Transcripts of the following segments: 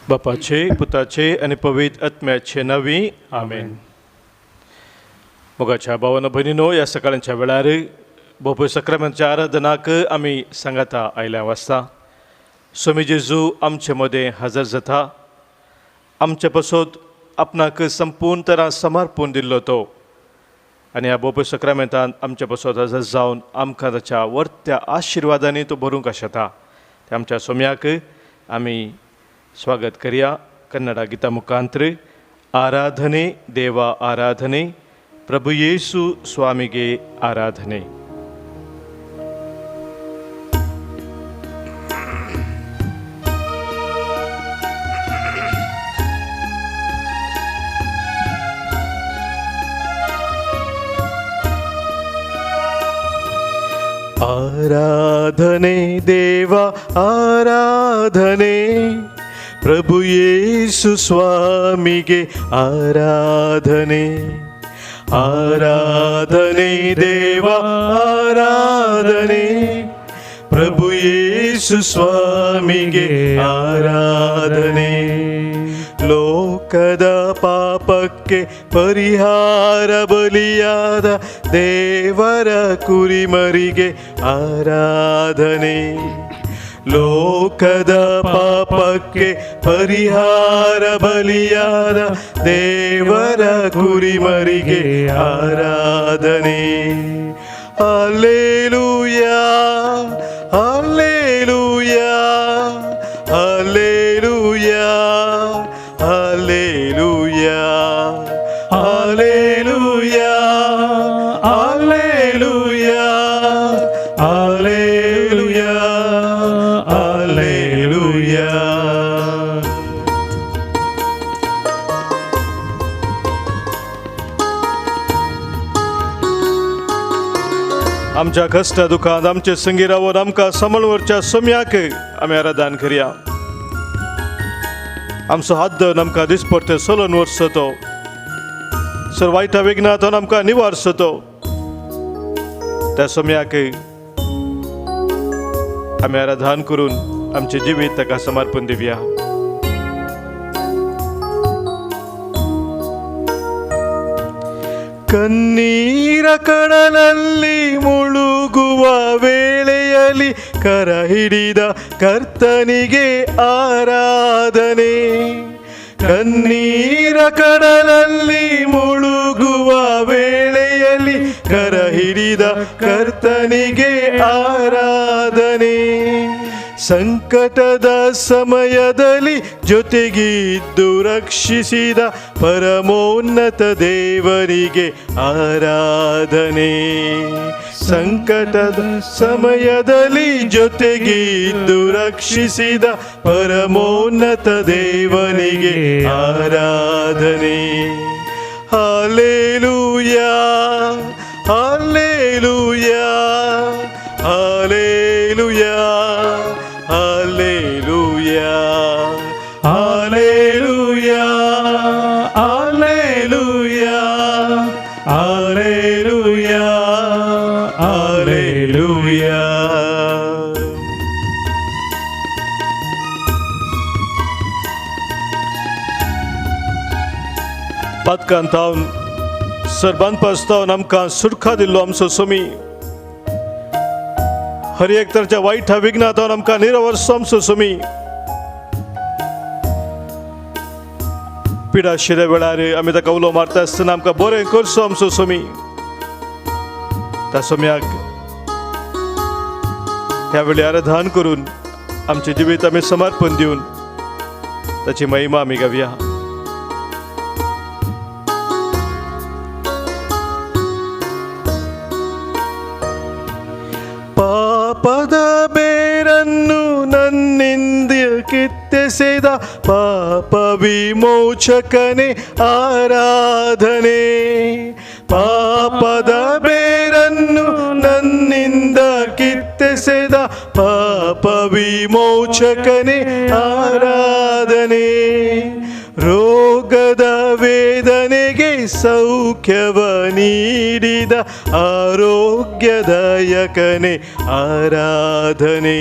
बापाचे, पुताचे आणि पवित्र आत्म्याचे नावी आमेन. मोगाच्या भावानो भयणीनो, या सकाळच्या वेळार बापू सक्रामेंतच्या आराधनाक आमी सांगाता आयल्या वाजता स्वामी जेजू आमचे मदें हजर जाता. आमचे पासत आपणाक संपूर्ण तरां समर्पून दिल्लो तो, आनी ह्या बापू सक्रामेंतान आमचे पासत हजर जावन आमकां ताच्या वर्त्या आशिर्वादांनी तो भरूंक शकता. ते आमच्या स्वाम्याक आमी स्वागत करूया. कन्नಡ गीता मुखांतर आराधने देवा आराधने, प्रभु येसु स्वामिगे आराधने. आराधने देवा आराधने, प्रभु येसु स्वामिगे आराधने. आराधने देवा आराधने, प्रभु येसु स्वामिगे आराधने. ಲೋಕದ ಪಾಪಕ್ಕೆ ಪರಿಹಾರ ಬಲಿಯಾದ ದೇವರ ಕುರಿಮರಿಗೆ ಆರಾಧನೆ. ಲೋಕದ ಪಾಪಕ್ಕೆ ಪರಿಹಾರ ಬಲಿಯಾದ ದೇವರ ಕುರಿಮರಿಗೆ ಆರಾಧನೆ. Hallelujah hallelujah hallelujah hallelujah hallelujah hallelujah hallelujah hallelujah. आमच्या कष्ट दुखांत आमचे संगी रावन आमकां सांबाळवरच्या सोम्याक आमी आराधन करया. आमचो हात आमकां दिसपट्टे सोलोन व्हरचो, सर वायटा विघ्नांतून आमकां निवारचो, त्या सोम्याक आमी आराधन करून आमचे जिवीत ताका समर्पण दिवया. ಕಣ್ಣೀರ ಕಡಲಲ್ಲಿ ಮುಳುಗುವ ವೇಳೆಯಲ್ಲಿ ಕರ ಹಿಡಿದ ಕರ್ತನಿಗೆ ಆರಾಧನೆ. ಕಣ್ಣೀರ ಕಡಲಲ್ಲಿ ಮುಳುಗುವ ವೇಳೆಯಲ್ಲಿ ಕರ ಹಿಡಿದ ಕರ್ತನಿಗೆ ಆರಾಧನೆ. ಸಂಕಟದ ಸಮಯದಲ್ಲಿ ಜೊತೆಗಿದ್ದು ರಕ್ಷಿಸಿದ ಪರಮೋನ್ನತ ದೇವರಿಗೆ ಆರಾಧನೆ. ಸಂಕಟದ ಸಮಯದಲ್ಲಿ ಜೊತೆಗಿದ್ದು ರಕ್ಷಿಸಿದ ಪರಮೋನ್ನತ ದೇವನಿಗೆ ಆರಾಧನೆ. Hallelujah hallelujah hallelujah hallelujah hallelujah hallelujah hallelujah hallelujah. पातकांत हांव सरबान पासतावन आमकां सुटका दिल्लो आमचो स्वामी. हर एक तराच्या वायट विघ्नांतून आमकां निरवरचो आमचो स्वामी. पिडा शिरे वेळार आमी ताका उलो मारता आसतना आमकां बरें करचो आमचो स्वामी. त्या स्वाम्याक ह्या वेळी आराधन करून आमचे जिवीत आमी समर्पण दिवन ताची महिमा आमी गावया. ಪಾಪದ ಬೇರನ್ನು ನನ್ನಿಂದ ಕಿತ್ತೆಸೆದ ಪಾಪ ವಿಮೋಚಕನೇ ಆರಾಧನೆ. ಪಾಪದ ಬೇರನ್ನು ನನ್ನಿಂದ ಕಿತ್ತೆಸೆದ ಪಾಪ ವಿಮೋಚಕನೇ ಆರಾಧನೆ. ರೋಗದ ವೇದನೆಗೆ ಸೌಖ್ಯವ ನೀಡಿದ ಆರೋಗ್ಯದಾಯಕನೇ ಆರಾಧನೆ.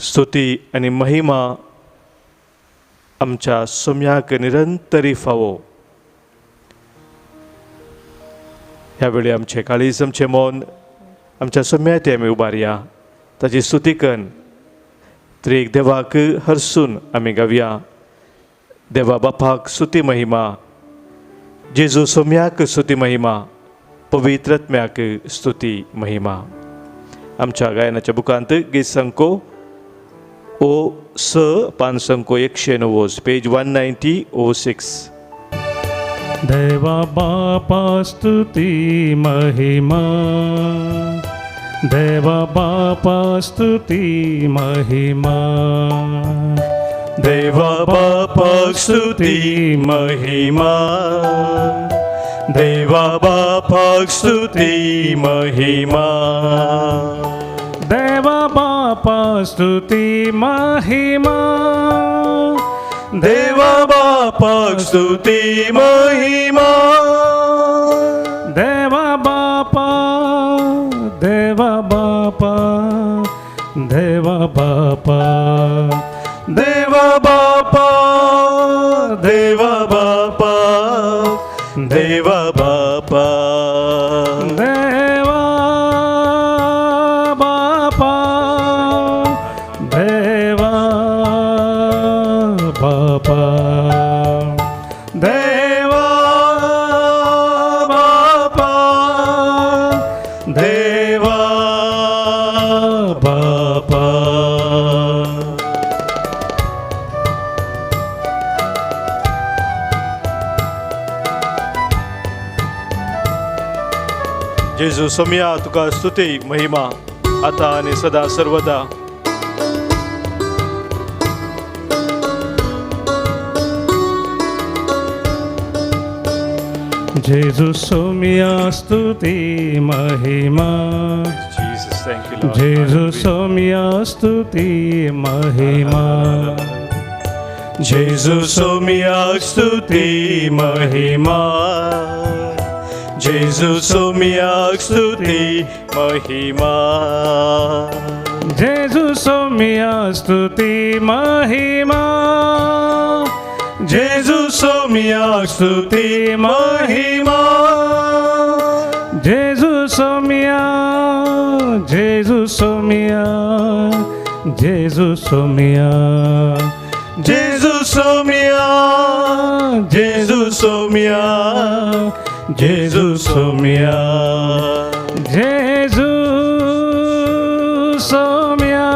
स्तुती आणि महिमा आमच्या सोम्याक निरंतरी फावो. ह्या वेळी आमचे काळीज आमचे मौन आमच्या सोम्यात आमी उबारया. ताची स्तुती कन त्रेक देवाक हरसून आमी गावया. देवा बापाक स्तुती महिमा, जेजू सोम्याक स्तुती महिमा, पवित्रत्म्याक स्तुती महिमा. आमच्या गायनाच्या बुकांत गीत संको ओ स पान संको 190 पेज 190 देवा बापा स्तुती महिमा, देवा बापा स्तुती महिमा, देवा बापाक स्तुती महिमा, देवा बापाक स्तुती महिमा, देवा बापा स्तुती महिमा, देवा बापाक स्तुती महिमा, देवा बापा, देवा बापा, देवा बापा, देवा बापा, देवा बापा, देवा बापा, देवा बापा, देवा बापा, देवा बापा, देवा बापा. जेजू सोम्या तुका स्तुती महिमा आता आणि सदा सर्वदा. जेजू सोम्या स्तुती महिमा, Jesus, thank you, Lord. जेजू सोम्या स्तुती महिमा, जेजू सोम्या स्तुती महिमा, जेजू सोम्या स्तुती महिमा, जेजू सोम्या स्तुती महिमा, जेजू सोम्या स्तुती महिमा, जेजू सोम्या, जेजू सोम्या, जेजू सोम्या, जेजू सोम्या, जेजू सोम्या, जेजू सोम्या, जेजू सोम्या,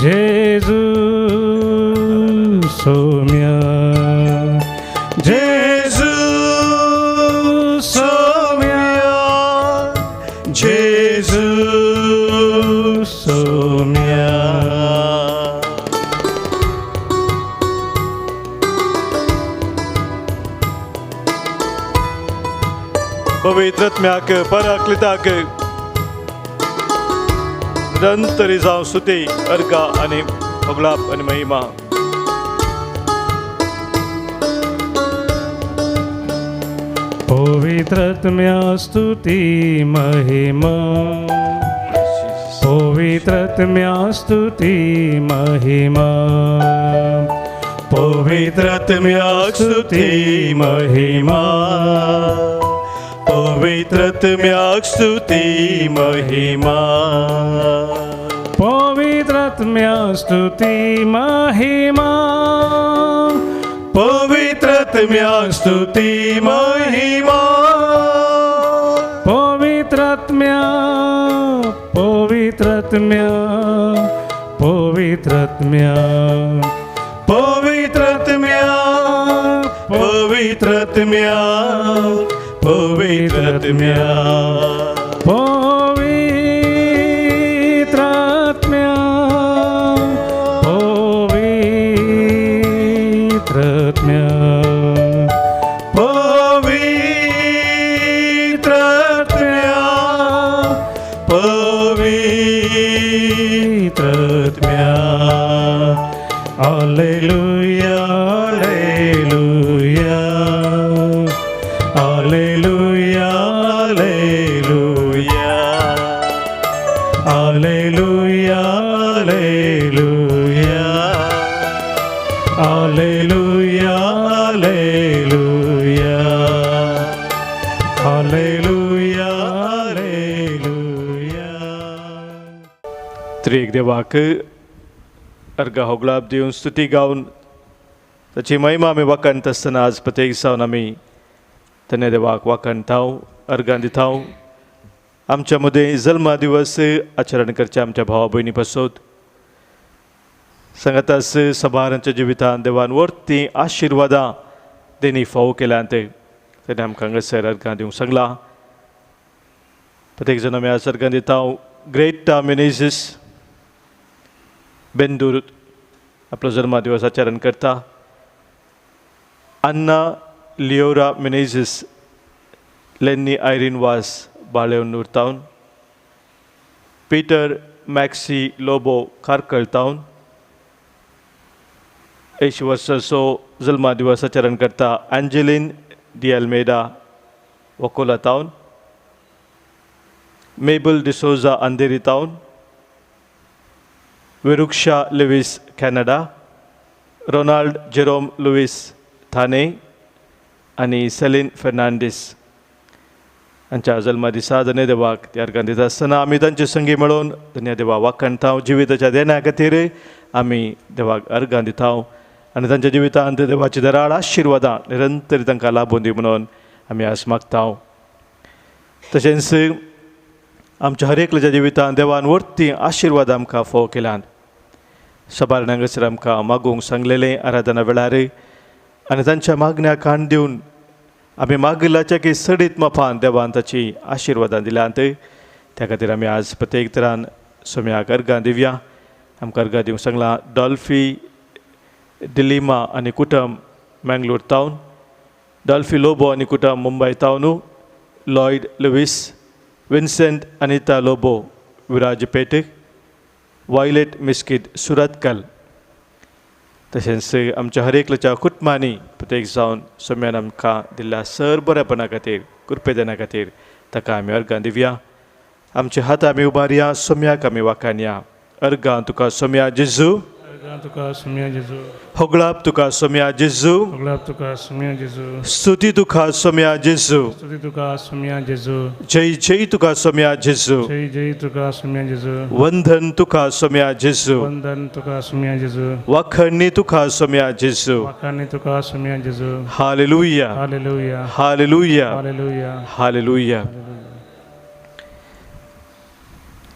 जेजू सोम्या, जेजू सोम्या, जेजू सोम्या. पवित्रत्म्याक पराक्लिताक निरंतरी जावं स्तुती, अर्गा आणि मोगलाप आणि महिमा. पवित्रत्म्या स्तुती महिमा, पवित्रत्म्या स्तुती महिमा, पवित्रत्म्या स्तुती महिमा, पवित्रत्म्या स्तुती महिमा, पवित्रत्म्या स्तुती महिमा, पवित्रत्म्या स्तुती महिमा, पवित्रत्म्या, पवित्रत्म्या, पवित्रत्म्या, पवित्रत्म्या, पवित्रत्म्या, पवित्रत्म्या, पवित्रत्म्या, पवित्रत्म्या, पवित्रत्म्या, पवित्रत्म्या. Alleluia, alleluia, alleluia, alleluia, alleluia, Alleluia, Alleluia, Alleluia, Alleluia. त्रिएक देवाक अर्घ होगळाप दिवन स्तुती गावन ताची महिमा आमी वाखणत आसतना आज प्रत्येक दिसावन आमी धन्य देवाक वाखणताव अर्घां दिताव. आमच्या मदें जल्मा दिवस आचरण करचे आमच्या भावा भयणी पासत सांगातास सबारांच्या जिवितांत देवान वर्ती आशिर्वादां तेणी फावो केल्यात तेणे आमकां हांगासर अर्घां दिवंक सांगलां. प्रत्येक जाण आमी आज अर्घां दिताव. ग्रेटा मेनेझीस बेंदूर आपलो जल्मा दिवस आचरण करता. अन्ना लिओरा मेनेझीस लेन्नी आयरीन वास बाळेवन उरतावन. पीटर मॅक्सी लोबो कारकळतावन 80 वर्साचो जल्मा दिवस आचरण करता. एंजेलिन डी अल्मेडा वकोला टावन. मेबल डिसोजा अंधेरी टावन. Viruksha Lewis Canada. Ronald Jerome Lewis Thane आनी सेलीन फेर्नांडीस हांच्या जल्मा दिसा धन्य देवाक ते अर्घां दिता आसतना आमी तांचे संगी मेळोवन धन्य देवा वाखणताव. जिविताच्या देण्या खातीर आमी देवाक अर्घां दिताव आनी तांच्या जिवितांत देवाची दराळ आशिर्वादां निरंतर तांकां लाभून दी म्हणून आमी आज मागताव. तशेंच आमच्या हर एकल्याच्या जिवितांत देवान वर्ती आशिर्वाद आमकां फावो केल्यात. सबार हांगासर आमकां मागूंक सांगलेलें आराधना वेळार आनी तांच्या मागण्याक कान दिवन आमी मागिल्ल्याच्या की सडीत मोपान देवान ताची आशिर्वादां दिल्यात. त्या खातीर आमी आज प्रत्येक तरान सोम्याक अर्घां दिवया. आमकां अर्घां दिवंक सांगलां. डॉल्फी डिलिमा आनी कुटुंब मँगलोर टावन. डॉल्फी लोबो आनी कुटुंब मुंबय टावन. Lloyd Lewis. Vincent Anita Lobo Virajpet. Violet Miskith Surathkal. तशेंच आमच्या हर एकल्याच्या कुटुंबांनी प्रत्येक जावन सोम्यान आमकां दिल्ल्या सर बरेपणा खातीर कृपेदना खातीर ताका आमी अर्घां दिवया. आमचे हात आमी उबारया. सोम्याक आमी वाखाणया. अर्घां तुका सोम्या जेजू. अर्घां तुका सोम्या जेजू. होगळाप तुका सोम्या जेजू. होगळाप तुका सोम्या जेजू. स्तुती तुका सोम्या जेजू. स्तुती तुका सोम्या जेजू. जय जय तुका सोम्या जेजू. जय जय तुका सोम्या जेजू. वंदन तुका सोम्या जेजू. वंदन तुका सोम्या जेजू. वाखणी तुका सोम्या जेजू. वाखाणी तुका सोम्या जेजू. Hallelujah, hallelujah, hallelujah, hallelujah. Hallelujah.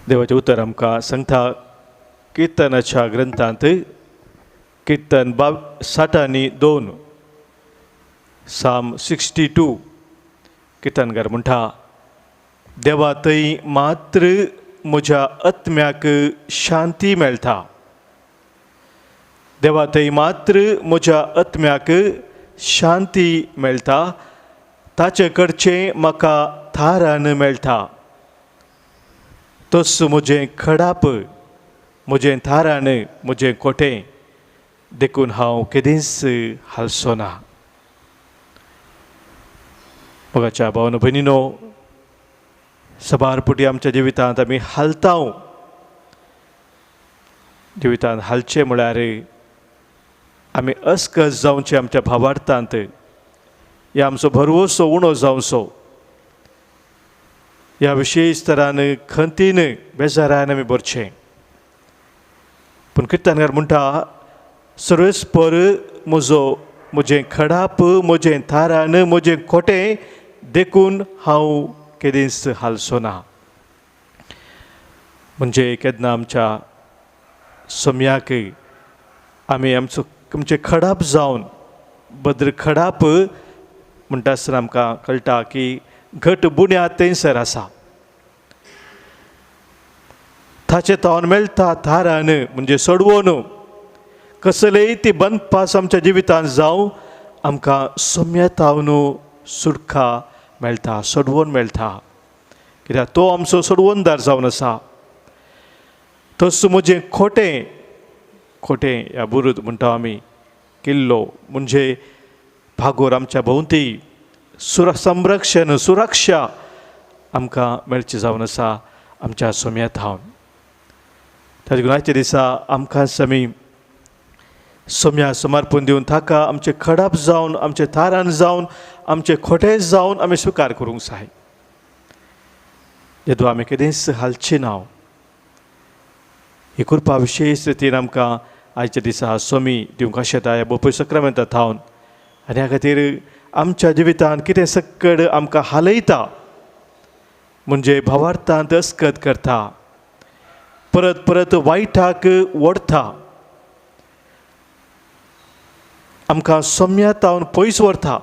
देवाचें उतर आमकां सांगता किर्तनाच्या ग्रंथांत किर्तन 62 साम 62 किर्तनकार म्हणटा. देवा थंय मात्र म्हज्या आत्म्याक शांती मेळटा. देवा थंय मात्र म्हज्या आत्म्याक शांती मेळटा. ताचे कडचें म्हाका थारान मेळटा. तस म्हजें खडाप, म्हजें थारान, म्हजें कोटें देखून हांव केदींच हालचो ना. मोगाच्या भावन भयणीनो, सबारपुटी आमच्या जिवितांत आमी हालताव. जिवितांत हालचें म्हळ्यार आमी अस्कस जावचें आमच्या भावार्थांत. ह्या आमचो भरवोसो उणो जावचो. ह्या विशेश तरान खंतीन बेजारान आमी भरचें. पूण किर्तनकार म्हणटा सर्वेस्पर म्हजें खडाप, म्हजें थारान, म्हजें कोटें देखून हांव केदींच हालचो ना. म्हणजे केन्ना आमच्या सोम्याक आमी आमचें खडाप जावन भद्र खडाप म्हणटा आसतना आमकां कळटा की घट बुन्याद थंयसर आसा. ताचें तावन मेळटा थारान म्हणजे सोडवून. कसलेय ती बंदपास आमच्या जिवितांत जावं आमकां सोम्यतावन सुटका मेळटा, सोडवून मेळटा. कित्याक तो आमचो सोडवणदार जावन आसा. तस म्हजें खोटें, खोटें ह्या बुरूद म्हणटा आमी किल्लो म्हणजे भागोर आमच्या भोंवती संरक्षण, सुरक्षा आमकां मेळची जावन आसा आमच्या सोम्यातावन. ताजे गुणाच्या दिसा आमकां आमी सोम्या समर्पण दिवन ताका आमचे खडप जावन आमचे थारान जावन आमचे खोटे जावन आमी स्विकार करूंक जाय. जेदू आमी केदेंच हालची ना. ही कृपा विशेश रितीन आमकां आयच्या दिसा सोमी दिवंक आशेता ह्या बोपय सक्रामेंतांत थावन. आनी ह्या खातीर आमच्या जिवितांत कितें सक्कड आमकां हालयता म्हणजे भावार्थांत अस्कत करता, परत परत वायटाक ओडता, आमकां सोम्यातावन पयस व्हरता,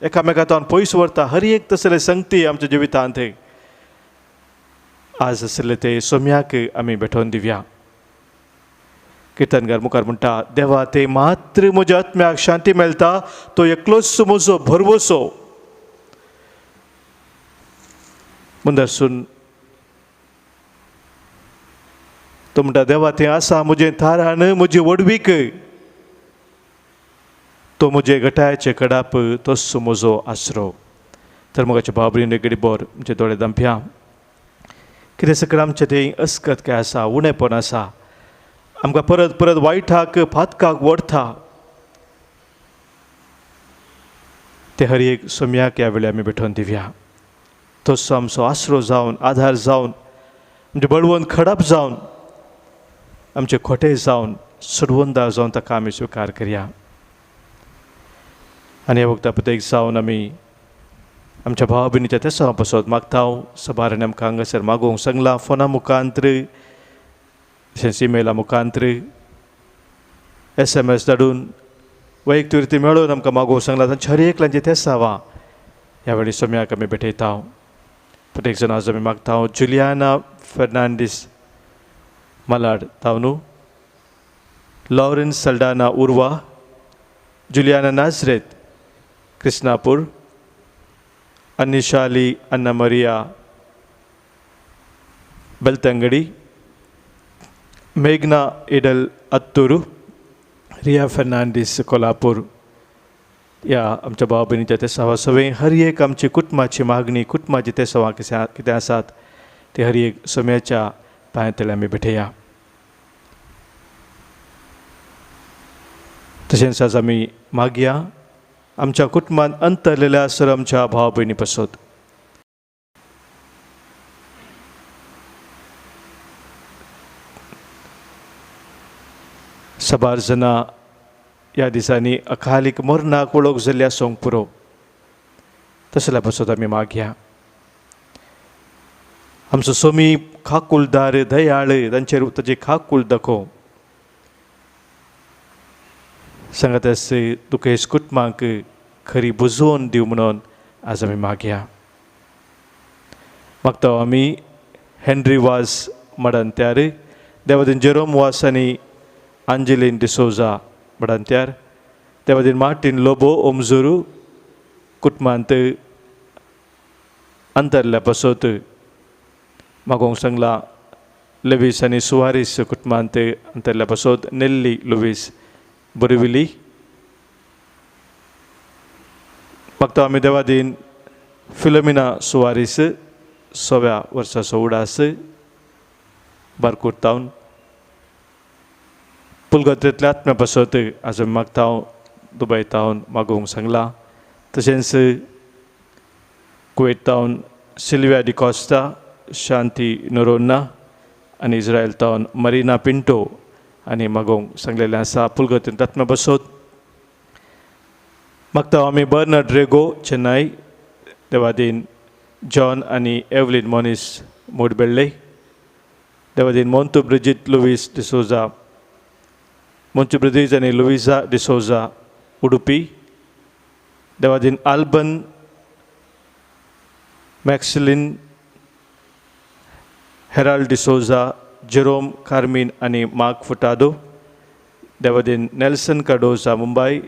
एकामेकांतावन पयस व्हरता. हर एक तसले संगती आमच्या जिवितांत आज आसले ते सोम्याक आमी भेटोवन दिवया. किर्तनकार मुखार म्हणटा, देवा ते मात्र म्हज्या आत्म्याक शांती मेळटा, तो एकलोच म्हजो भरवोसो. मुंदरसून तो म्हणटा, देवा तें आसा म्हजें थारान, म्हजी वडवीक, तो म्हजे गटायाचे कडाप, तोच म्हजो आसरो. तर मोगाचे भाव भयणी गडीबोर म्हणजे दोळे दांप्या, कितें सकल आमचें तें अस्कत काय आसा, उणेपण आसा, आमकां परत परत वायटाक फातकाक ओडता, ते हर एक सोम्याक ह्या वेळी आमी भेटोवन दिवया. तोच आमचो आसरो जावन, आधार जावन, म्हणजे बळवंत खडप जावन, आमचे खोटे जावन, सोडवंदा जावन ताका आमी स्विकार करया. आनी ह्या वखदा पुतेक जावन आमी आमच्या भावा भयणीच्या तेसां पासत मागता. सबारान आमकां हांगासर मागोवंक सांगलां, फोना मुखांतर, तशेंच इमेला मुखांतर, SMS धाडून, वैयक्तीक रिती मेळोवन आमकां मागोवंक सांगलां. तांचे हर एकल्यांची तेसां वा ह्या वेळी सोम्याक आमी भेटयता. प्रत्येक जाण आज आमी मागता. जुलियाना फेर्नांडीस मालाड तावनू, लॉरेन्स सल्डाना उर्वा, जुलियाना नाझरेत कृष्णापूर, अन्निशाली अन्ना मरिया बेलतंगडी, मेघना इडल अत्तूरू, रिया फेर्नांडीस कोल्हापूर. या आमच्या भावा भयणीच्या तेसां सगळे हर एक आमची कुटुंबाची मागणी, कुटुंबाची तेसां कितें आसात ते हर एक सोम्याच्या पांयातले आमी भेटया. तशेंच आज आमी मागया आमच्या कुटुंबांत अंतरलेल्या सर आमच्या भावा भयणी पासत. सबार जाणां ह्या दिसांनी अकालीक मरणाक वळख जाल्ल्या सोंग पुरो, तसल्या पासत आमी मागया. आमचो सोमी खाकुलदार दयाळ, तांचेर ताची खाकूल दाखोव. सांगात दुखेस कुटुंबांक खरी बुजोवन दिव म्हणून आज आमी मागया. मागता आमी हेनरी वास मडांत्यार, देवादीन जेरोम वास आनी आंजेलीन डिसोजा मडांत्यार, देवादीन मार्टीन लोबो ओमजुरू कुटुंबांत अंतरल्या पासत मागोवंक सांगलां. लेवीस आनी सुवारीस कुटुंबांत अंतरल्या पासत नेल्ली लुवीस बोरिविली. मागता आमी देवादीन फिलोमिना सुवारीस 6व्या वर्साचो उडास बारकुर्तावन पुलगत्रेंतल्या आत्म्या पासत आज आमी मागता. दुबय तावन मागोवंक सांगलां. तशेंच कुवेत तावन सिल्विया डिकॉस्टा, शांती नोरोन्ना आनी इस्रायल तावन मरिना पिंटो आनी मागोवंक सांगलेलें आसा. पुलगत्रेंत आत्म्या पासत मागता आमी बर्नार्ड रेगो चेन्नई, देवादीन जॉन आनी एवलीन मोनिस मोडबेळ्ळे, देवादीन Montu Bridget Lewis D'Souza, Monchu ब्रिजीज आनी लुविजा डिसोजा उडुपी, देवादीन आल्बन मॅक्सिलिन हेराल्ड डिसोजा, जेरोम कार्मीन आनी मार्क फुटादो, देवादीन Nelson Cardoza Mumbai,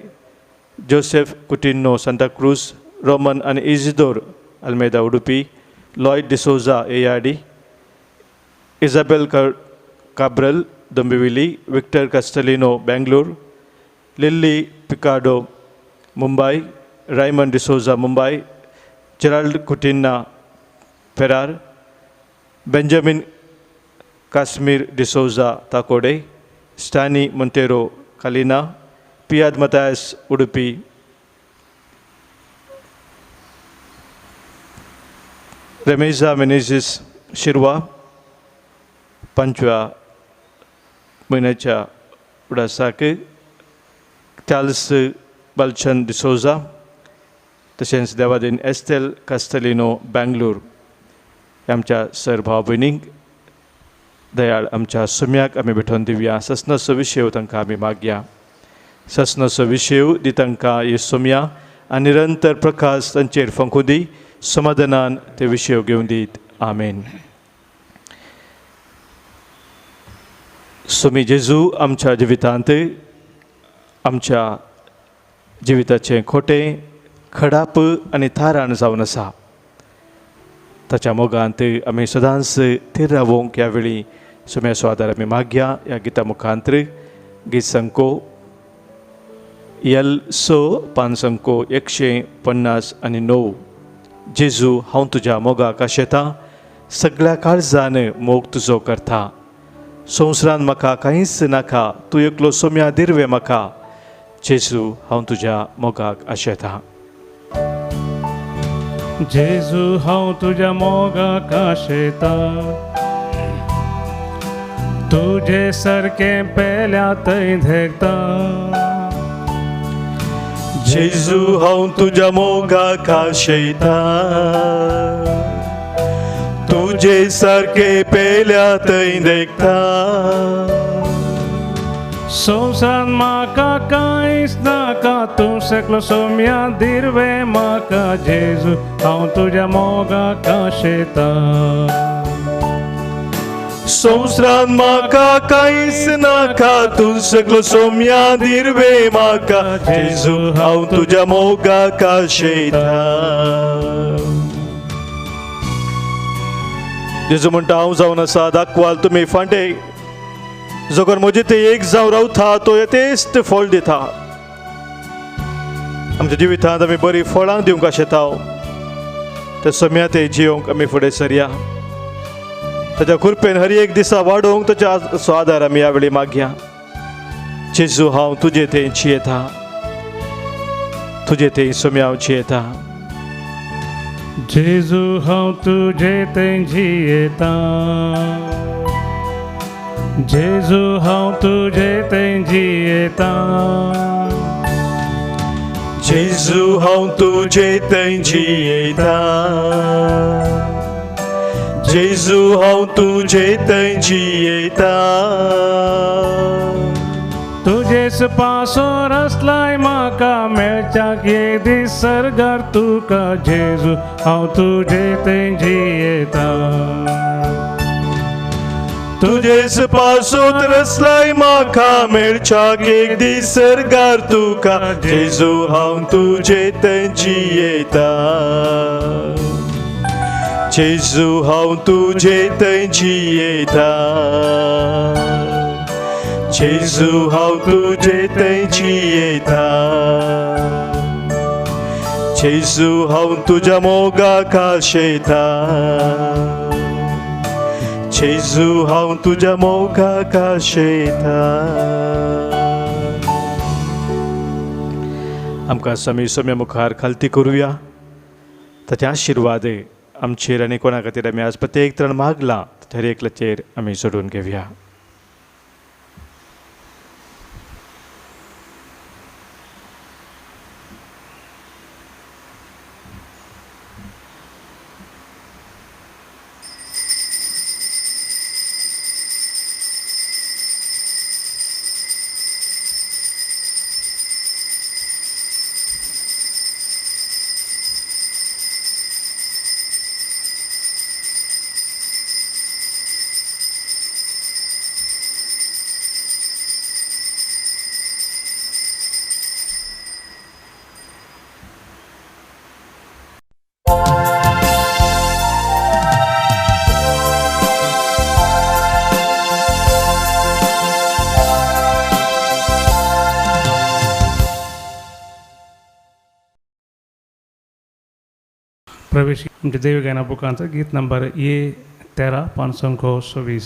Joseph Coutinho Santacruz, Roman आनी Isidore Almeida Udupi, Lloyd D'Souza Yeyyadi, Isabel Cabral Dombivli, Victor Castelino Bangalore, Lily पिकाडो Mumbai, Raymond D'Souza Mumbai, Gerald Coutinho Ferar, Benjamin Casmir D'Souza Takode, Stany Montero Kalina, पियाद Mathias Udupi, रेमेजा Menezes शिरवा 5व्या महिन्याच्या उडासाक, Charles Balchand D'Souza, तशेंच देवादीन एस्टेल कास्टेलिनो बँगलोर आमच्या sir भाव भयणींक दयाळ आमच्या सुम्याक आमी भेटोवन दिवया. ससनसो विशेव तांकां आमी मागया. ससनसो विशेव दी तांकां ही सुम्या आनी निरंतर प्रकाश तांचेर फंकूं दी. समाधानान ते विशेव घेवन दीत. आमेन. सुमी जेजू आमच्या जिवितांत आमच्या जिविताचें खोटें खडाप आनी थाराण जावन आसा. ताच्या मोगांत आमी सदांच थीर रावूंक ह्या वेळी सुम्याचो आदार आमी मागया. ह्या गिता मुखांतर गीत संको यल सो पान संको 159. जेजू हांव तुज्या मोगाक आशेतां, सगळ्या काळजान मोग तुजो करता. संवसारान म्हाका कांयच नाका, तूं एकलो सोम्या दिरवे म्हाका. जेजू हांव तुज्या मोगाक आशेतां. जेजू हांव तुज्या मोगाक आशेतां, तुजे सारकें पेल्या थंय धेगता. जेजू हांव तुज्या मोगाक आशेतां, तुजे सारके पेल्या थंय देखता. संवसारान म्हाका कांयच नाका, तूं सकलो सोम्या दिरवे म्हाका. जेजू हांव तुज्या मोगाक आशेतां. संवसारान म्हाका कांयच नाका, तूं सगलो सोम्या दिरवे म्हाका. जेजू हांव तुज्या मोगाक आशेतां. जेजू म्हणटा हांव जावन आसा दाखवाल तुमी फांटे. जोगर म्हजे ते एक जावन रावता तो येतेच फळ दिता. आमच्या जिवितांत आमी बरी फळां दिवंक आशेता. ते सोम्या ते जियोंक आमी फुडें सरया. ताच्या कृपेन हर एक दिसा वाडोवंक ताच्या आदार आमी ह्या वेळी मागया. जेजू हांव तुजे थंय जियेता, तुजे थंय सोम्या हांव जियेता. जेजू हांव तुजे थंय जियेतां. जेजू हांव तुजे थंय जियेतां. जेजू हांव तुजे थंय जियेता. जेजू हांव तुजे थंय जियेता. तुजेच पासोर असलाय म्हाका, मेळच्याक एक दीस सरगार तुका. जेजू हांव तुजे थंय जियेतां. तुजेच पासोत रसलाय म्हाका, मेळच्याक एक दीस सरगार तुका. जेजू हांव तुजे थंय जियेता. जेजू हांव तुजे थंय जियेता. जेजू हांव तुजे थंय जियेता. जेजू हांव तुज्या मोगाक आशेता. जेजू हांव तुज्या मोगाक आशेता. आमकां समी सोम्या मुखार खालती करुया. ताचे आशिर्वाद आमचेर आनी कोणा खातीर आमी आज प्रत्येक तण मागलां तर एकल्याचेर आमी जोडून घेवया. प्रवेश म्हणजे देवगाना बुकांचं गीत नंबर ये 13 526.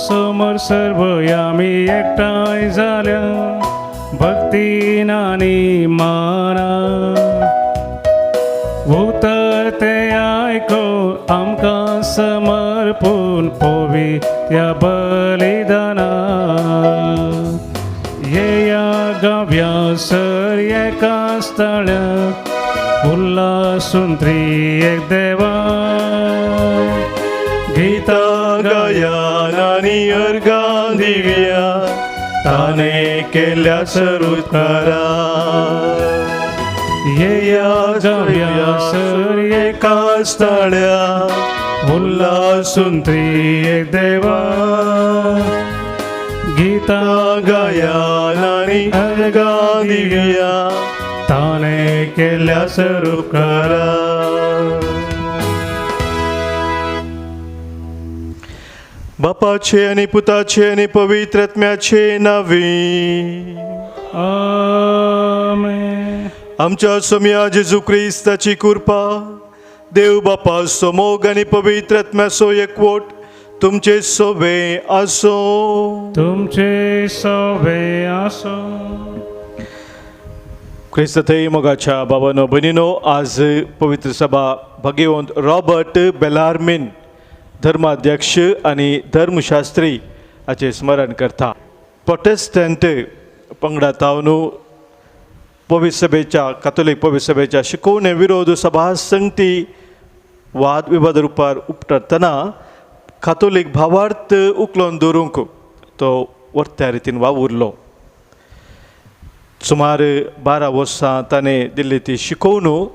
समोर सर्व आम्ही एकठांय झाल्या भक्तीन आणि माना उतरते ऐको आमकां समर्पून पोवी या बलिदाना येया गाव्यासर एका स्थळाक उल्हासून त्रिएक देवा गीता गायान आणि अर्गां दिव्या ताने केल्या सरुत्कारा येया गाव्यासर एका स्थळ्या उल्हासून त्रिएक देवा गीता गायान आणि अर्गां दिव्या ताने केल्या सरुत्कारा बापाचे आणि पुताचे आणि पवित्रात्म्याचे नावे आमेन. आमच्या सोम्या जेजू क्रिस्ताची कृपा देव बापा समोग आणि पवित्रात्म्याचो एकवट तुमचे सोबे आसो. तुमचे सवे आसो. क्रिस्त थंय मोगाच्या बाबानो भयणीनो, आज पवित्र सभा भगवंत रॉबर्ट बेलार्मिन धर्माध्यक्ष आणि धर्मशास्त्री हाचे स्मरण करता. प्रोटेस्टंट पंगडा तावन पवित्र सभेच्या कातोलीक पवित्र सभेच्या शिकवणे विरोध सभा संगती वाद विवाद रुपार उपटतना कातोलीक भावार्थ उखलून दवरूंक तो वर्त्या रितीन वावुरलो. सुमार 12 वर्सां ताणें दिल्ली ती शिकवणूक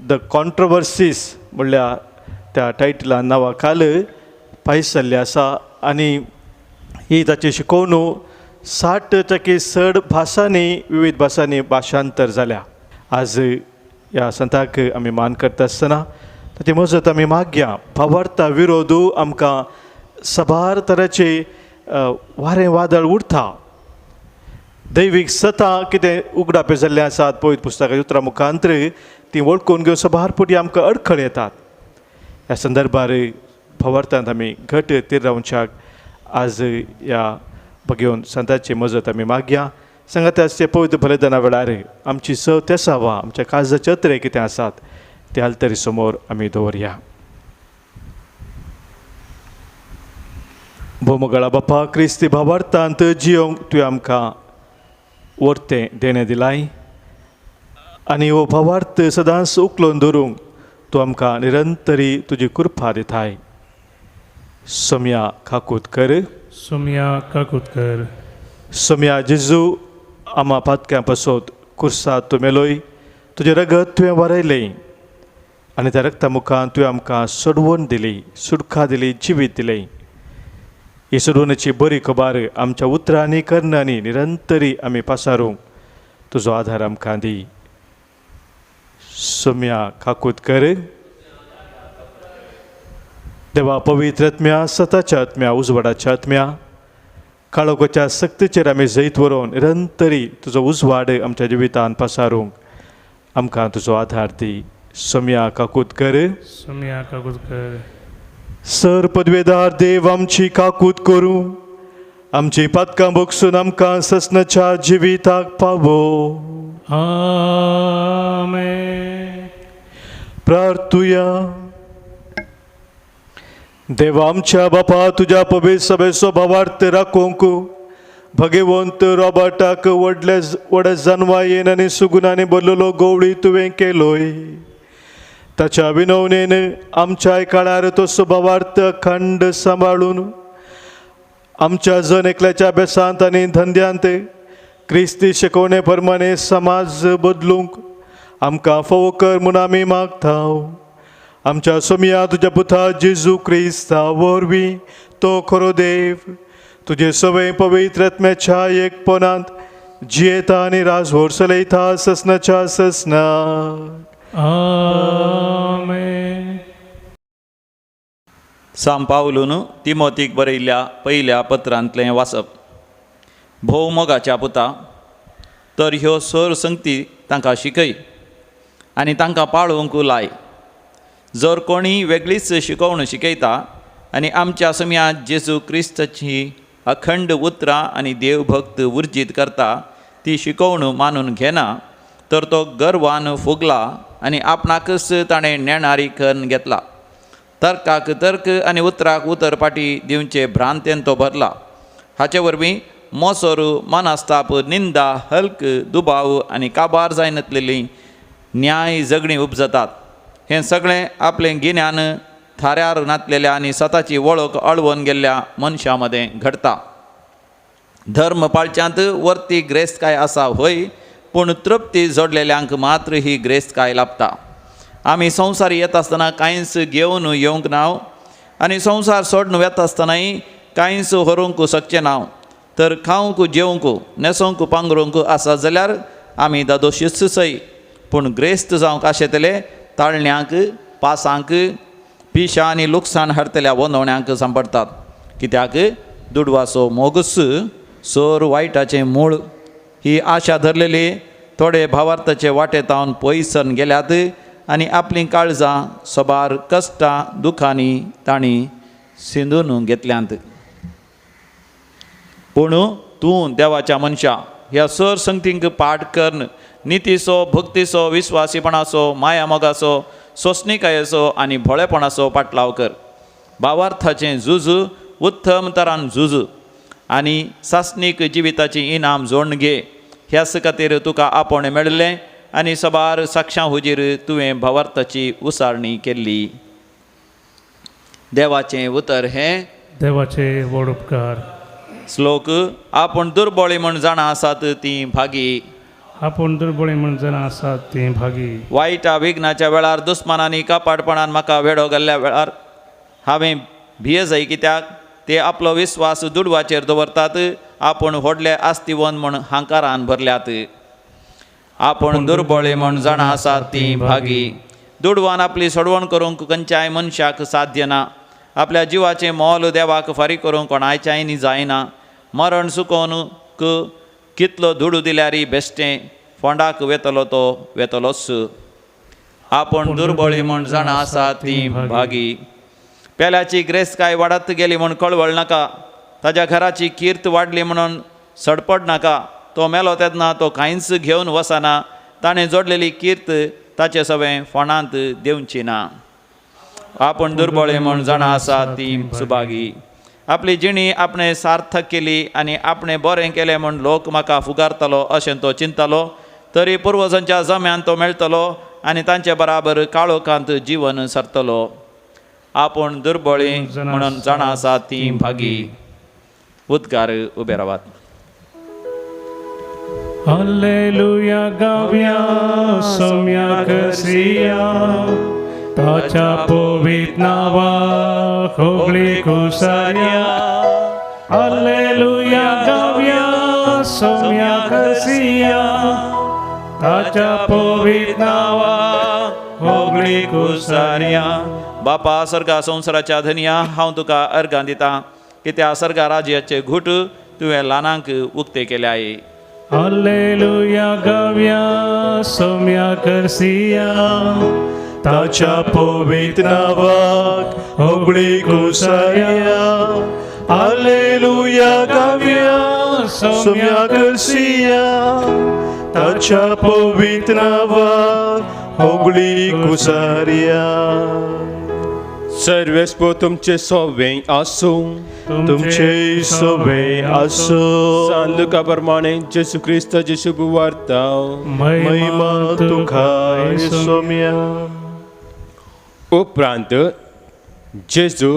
द कॉन्ट्रवर्सीस म्हणल्या त्या टायटला नांवा खाल पायस जाल्ली आसा आनी ही ताची शिकवणूक 60% चड भासांनी विविध भासांनी भाशांतर जाल्या. आज ह्या संताक आमी मान करता आसतना ताची मजत आमी मागया. भावार्था विरोध आमकां सबार तरांचे वारें वादळ उरता. दैवीक सतां कितें उगडापे जाल्लें आसात पवित्र पुस्तकाच्या उतरां मुखांतर ती वळखून घेवन सबारपटी आमकां अडखळ येतात. ह्या संदर्भार भावार्थांत आमी घट तीर रावच्याक आज ह्या भगवंत संताची मजत आमी मागया. सांगाताचे पवित्र बलिदाना वेळार आमची तेसावा आमच्या काळजाचे अत्रे कितें आसात ते आल्तरी समोर आमी दवरया. भोवमोगळा बापा क्रिस्ती भावार्थांत जियोंक तुवें आमकां वर्तें देणें दिलाय आनी हो भावार्थ सदांच उखलून दवरूंक तूं आमकां निरंतरी तुजी कृपा दिताय. सोम्या खाकूत कर. सुम्या काकुतकर. सोम्या जेजू आमा पातक्यां पासत कुर्सात तूं मेलोय तुजें रगत तुवें वारयलें आनी त्या रगता मुखार तुवें आमकां सोडवण दिली, सुटका दिली, जिवीत दिलें. ही सोडवणेची बरी खबर आमच्या उतरांनी कर्णांनी निरंतरी आमी पासारूंक तुजो आधार आमकां दी. सोम्या खाकूत कर. देवा पवित्र आत्म्या, सताच्या आत्म्या, उजवाडाच्या आत्म्या, काळोखाच्या सक्तीचेर आमी जैत व्हरून निरंतरी तुजो उजवाड आमच्या जिवितांत पासारूंक आमकां तुजो आधार दी. सोम्या काकूत कर. सुम्या काकुतकर. सर पदवेदार देव आमची काकूत करूं, आमची पातकां भोगसून आमकां ससनाच्या जिविताक पावो. आमेन. प्रार्थुया. देवा आमच्या बापा तुज्या पवित्र सभेचो भावार्थ राखूंक भगवंत रॉबर्टाक व्हड जानवायेन आनी सुगुणांनी भरलेलो गवळी तुवें केलोय. ताच्या विनवणेन आमच्या काळार तो भावार्थ अखंड सांबाळून आमच्या जन एकल्याच्या अभ्यासांत आनी धंद्यांत क्रिस्ती शिकवणे प्रमाणे समाज बदलूंक आमकां फावो कर म्हूण आमी मागता. आमच्या सोम्या तुज्या पुता जेजू क्रिस्ता वरवीं तो खरो देव तुजे सवय पवित्र आत्म्याच्या एकपणांत जियेता आनी राजवट चलयता ससनाच्या ससना. आमेन. सांत पावलून तिमोथीक बरयल्ल्या पयल्या पत्रांतलें वाचप. भोव मोगाच्या पुता, तर ह्यो सर संगती तांकां शिकय आनी तांकां पाळोवंक लाय. जर कोणी वेगळीच शिकवण शिकयता आनी आमच्या समियांत जेजू क्रिस्ताची अखंड उतरां आनी देवभक्त उर्जीत करता ती शिकवण मानून घेना तर तो गर्वान फुगला आनी आपणाकच ताणें नेणारी करून घेतला. तर्काक तर्क आनी उतराक उतर पाटी दिवचे भ्रांतेन तो भरला. हाचे वरवीं मोसोर मनास्ताप निंदा हल्क दुबाव आनी काबार जायन येतलेली न्याय झगडीं उपजतात. हें सगळें आपलें गिन्यान थाऱ्यार नातलेल्या आनी स्वताची वळख अळवून गेल्ल्या मनशां मदें घडटा. धर्म पाळच्यांत वर्ती ग्रेस्तकाय आसा होय, पूण तृप्ती जोडलेल्यांक मात्र ही ग्रेस्तकाय लाभता. आमी संवसार येता आसतना कांयच घेवन येवंक नाव आनी संवसार सोडून वेता आसतनाय कांयच व्हरूंक शकचे नाव. तर खावंक जेवंक न्हेसोंक पांघरूंक आसा जाल्यार आमी दादोशीच सई. पूण ग्रेस्त जावंक आशेतले ताळण्यांक पासांक पिशां आनी लुकसाण हाडटल्या वोंदवण्यांक सांपडटात. कित्याक दुडवाचो मोगस सोर वायटाचें मूळ. ही आशा धरलेली थोडे भावार्थाचे वाटेतावन पयस सरून गेल्यात आनी आपलीं काळजां सोबार कश्टां दुखांनी तांणी सिंधून घेतल्यांत. पूण तूं देवाच्या मनशा ह्या सर संगतींक पाठ करन नितीचो भक्तीचो विस्वासीपणाचो माया मोगाचो सोंसणीकायेचो आनी भोळेपणाचो पाटलाव कर. भावार्थाचें झूज उत्तम तरान झूज आनी सासणीक जिविताची इनाम जोडून घे. ह्याच खातीर तुका आपोण मेळिल्लें आनी सबार साक्षां हुजीर तुवें भावार्थाची उसारणी केल्ली. देवाचें उतर हें देवाचे व्हड उपकार. श्लोक आपूण दुर्बळी म्हण जाणां आसात तीं भागी. आपूण दुर्बळी म्हण जाणां आसात तीं भागी. वायटा विघ्नाच्या वेळार दुस्मानांनी कापाडपणान म्हाका वेडो घाल्ल्या वेळार हांवें भियेजय, कित्याक ते आपलो विस्वास दुडवाचेर दवरतात. आपूण व्हडले आस्तिवन म्हण हांकारान भरल्यात. आपूण दुर्बळी म्हण जाणां आसात तीं भागी. दुडवान आपली सोडवण करूंक खंयच्याय मनशाक साध्य ना. आपल्या जिवाचें मोल देवाक फारीक करूंक कोणाच्याय जायना. मरण सुकोवनूक कितलो दुडू दिल्यारय बेश्टें. फोंडाक वेतलो तो वेतलोच. आपूण दुर्बळी म्हण जाणां आसात तीं भागी. पेल्याची ग्रेस्तकाय वाडत गेली म्हूण कळवळ नाका. ताच्या घराची कीर्त वाडली म्हणून सडपड नाका. तो मेलो तेन्ना तो कांयच घेवन वचना. ताणें जोडलेली कीर्त ताचे सवें फोंडांत देंवची ना. आपूण दुर्बळे म्हूण जाणां आसात तीं सुभागी. आपली जिणी आपणें सार्थक केली आनी आपणें बरें केलें म्हूण लोक म्हाका फुगारतलो अशें तो चिंतलो. तरी पुर्वजांच्या जम्यान तो मेळटलो आनी तांचे बराबर काळोखांत जीवन सरतलो. आपूण दुर्बळी म्हणून जाणां आसात तीं भागी. उद्गार उबे रावात. हालेलुया गावया सोम्याक सिया. ताच्या पवित्र नावाक होगळी कुसारया. हालेलुया गावया सोम्याक सिया. ताच्या पवित्र नावाक होगळी कुसारया. बापा सर्गा संवसाराच्या धनिया हांव तुका अर्गां दितां. कित्याक सर्गा राज्याचे घुट तुवें ल्हानांक उक्ते केल्याय. हालेलुया गावया सोम्याक सिया. ताच्या पवित्र नावाक होगळी कुसारया. हालेलुया गावया सोम्याक सिया. ताच्या पवित्र नावाक होगळी कुसारया. सर्वेस्पो तुमचे सोवें आसूं. तुमचे सोवें आसूं. सांत लुका प्रमाणे जेसू क्रिस्ताची शुभ वार्ता. महिमा तुका सोम्या. उपरांत जेजू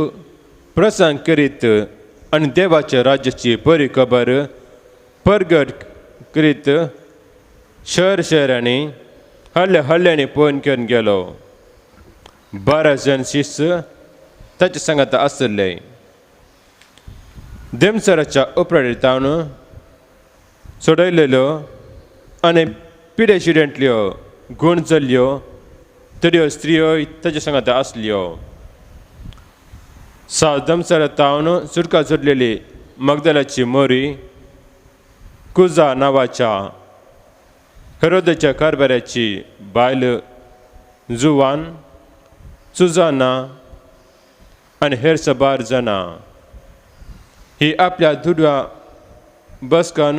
प्रसंग करीत आनी देवाच्या राज्याची बरी खबर परगट करीत शहरांनी हल्ल्यांनी पळोवन घेवन गेलो. 12 जण शिष्य ताचे सांगात आसले. देमसराच्या उपरांतावन सोडयलेल्यो आनी पिडे शिड्यांतल्यो गूण चल्यो तड्यो स्त्रियोय ताचे सांगात आसल्यो. दमसरातावन सुटका सुटलेली मगदलाची मोरी, कुजा नांवाच्या हेरोदेच्या कारभाऱ्याची बायल जुवान, सुजाना, आनी हेर साबार जाणां ही आपल्या दुडव्या बसकान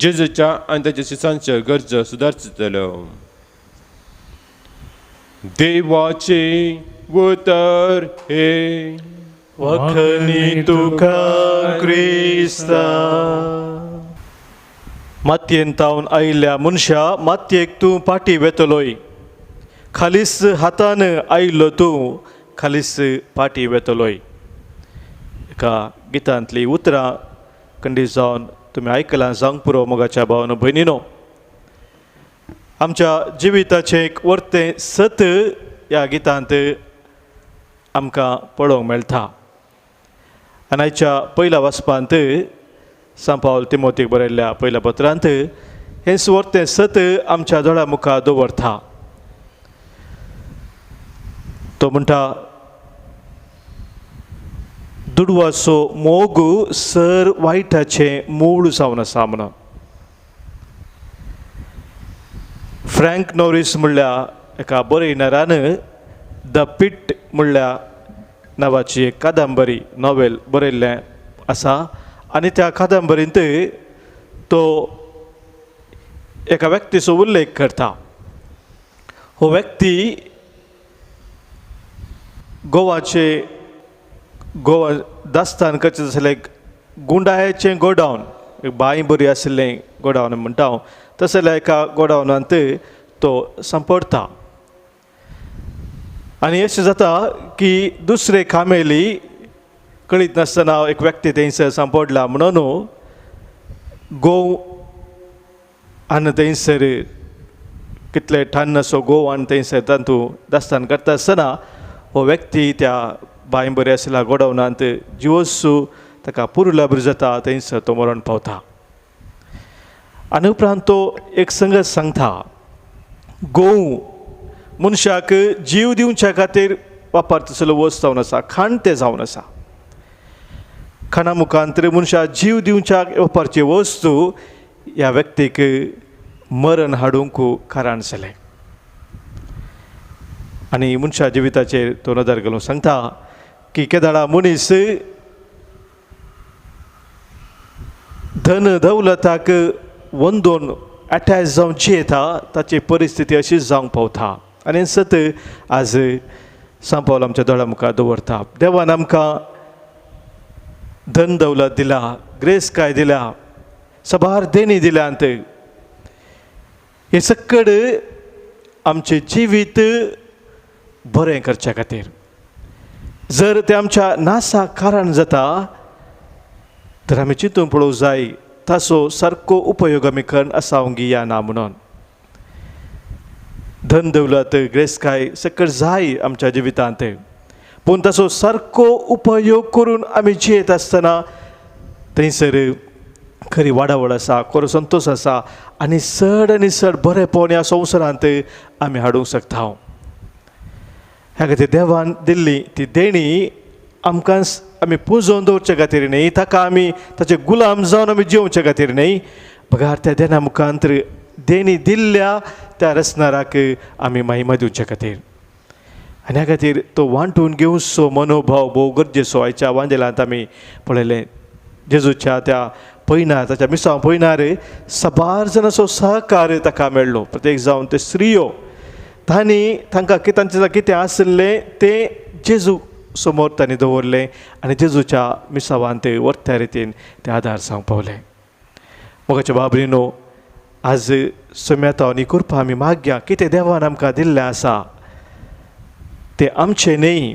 जेजूच्या आनी ताच्या शिसांच्यो गरजो सुदारतलो. देवाचे उतर हे वखणी तुका क्रिस्ता. मातयेन तावन आयिल्ल्या मनशा मातयेक तूं पाटी वेतलोय. खालीस हातान आयिल्लो तूं खालीस पाटी वेतलोय. एका गितांतली उतरां खंडीत जावन तुमी आयकलां जावंक पुरो मोगाच्या भावानो भयणीनो. आमच्या जिविताचें एक वर्तें सत ह्या गितांत आमकां पळोवंक मेळटा. आनी आयच्या पयल्या वाचपांत सान पावल तिमोथेक बरयल्ल्या पयल्या पत्रांत हें वर्तें सत आमच्या दोळ्या मुखार दवरता. तो म्हणटा दुडवाचो मोग सर वायटाचें मूळ जावन आसा म्हणून. फ्रँक नॉरिस म्हणल्यार एका बरयणारान द पिट म्हणल्या नांवाची एक कादंबरी नॉवेल बरयल्लें आसा. आनी त्या कादंबरींत तो एका व्यक्तीचो उल्लेख करता. हो व्यक्ती गोवा दास्तान करचें जाल्यार एक गुंडाळ्याचें गोडावन, एक बांय बरी आशिल्लें गोडावन म्हणटा हांव, तशें जाल्यार एका गोडावनांत तो सांपडटा. आनी अशें जाता की दुसरे कामेली कळीत नासतना एक व्यक्ती थंयसर सांपडला म्हणून गोव आनी थंयसर कितले ठन्न असो गोव आनी थंयसर तांतूं दास्तान करता आसतना हो व्यक्ती त्या बांय बरी आशिल्ल्या गोडावनांत जिवोसू ताका पुरला बरी जाता, थंयसर तो मरण पावता. आनी उपरांत तो एक संगत सांगता गोव मनशाक जीव दिवच्या खातीर वापरतलो वस्त जावन आसा, खाण तें जावन आसा. खाणा मुखांतर मनशाक जीव दिवच्या वापरची वस्तू ह्या व्यक्तीक मरण हाडूंक कारण जालें. आनी मनशा जिविताचेर तो नदर घालून सांगता की केदाळा मनीस धन दौलताक वंदोन अटॅच जावन जियेता ताची परिस्थिती अशीच जावंक पावता. आनी सत आज सान पावल आमच्या दोळ्या मुखार दवरता. देवान आमकां धन दौलत दिला, ग्रेस काय दिल्या, सबार देणी दिल्यांत. हे सकड आमचें जिवीत बरें करच्या खातीर. जर तें आमच्या नासाक कारण जाता तर आमी चिंतून पळोवंक जाय ताचो सारको उपयोग आमी करून आसावंक या ना म्हणून. धन दौलत ग्रेस काय सकड जाय आमच्या जिवितांत, पूण ताचो सारको उपयोग करून आमी जियेत आसतना थंयसर खरी वाडावड आसा, खरो संतोश आसा आनी चड बरेपण ह्या संवसारांत आमी हाडूंक शकता. ह्या खातीर देवान दिल्ली ती देणी आमकां आमी पुंजोवन दवरचे खातीर न्ही, ताका आमी ताचे गुलाम जावन आमी जिवचे खातीर न्ही, बगार त्या देणा मुखांतर देणी दिल्ल्या त्या रचणाराक आमी महिमा दिवचे खातीर. आनी ह्या खातीर तो वांटून घेवचो मनोभाव भोव गरजेचो. आयच्या वांजेलांत आमी पळयलें जेजूच्या त्या पयनार, ताच्या मिसांव पयनार सबार जाणांचो सहकार ताका मेळ्ळो. प्रत्येक जावन ते स्त्रियो तांकां तांचें कितें आसलें तें जेजू समोर तांणी दवरलें आनी जेजूच्या मिसावांत वर्त्या रितीन ते आदार जावंक पावले. मोगाच्या बाबरीनो आज सुम्याताव आनी कृपा आमी मागया. कितें देवान आमकां दिल्लें आसा तें आमचें न्ही,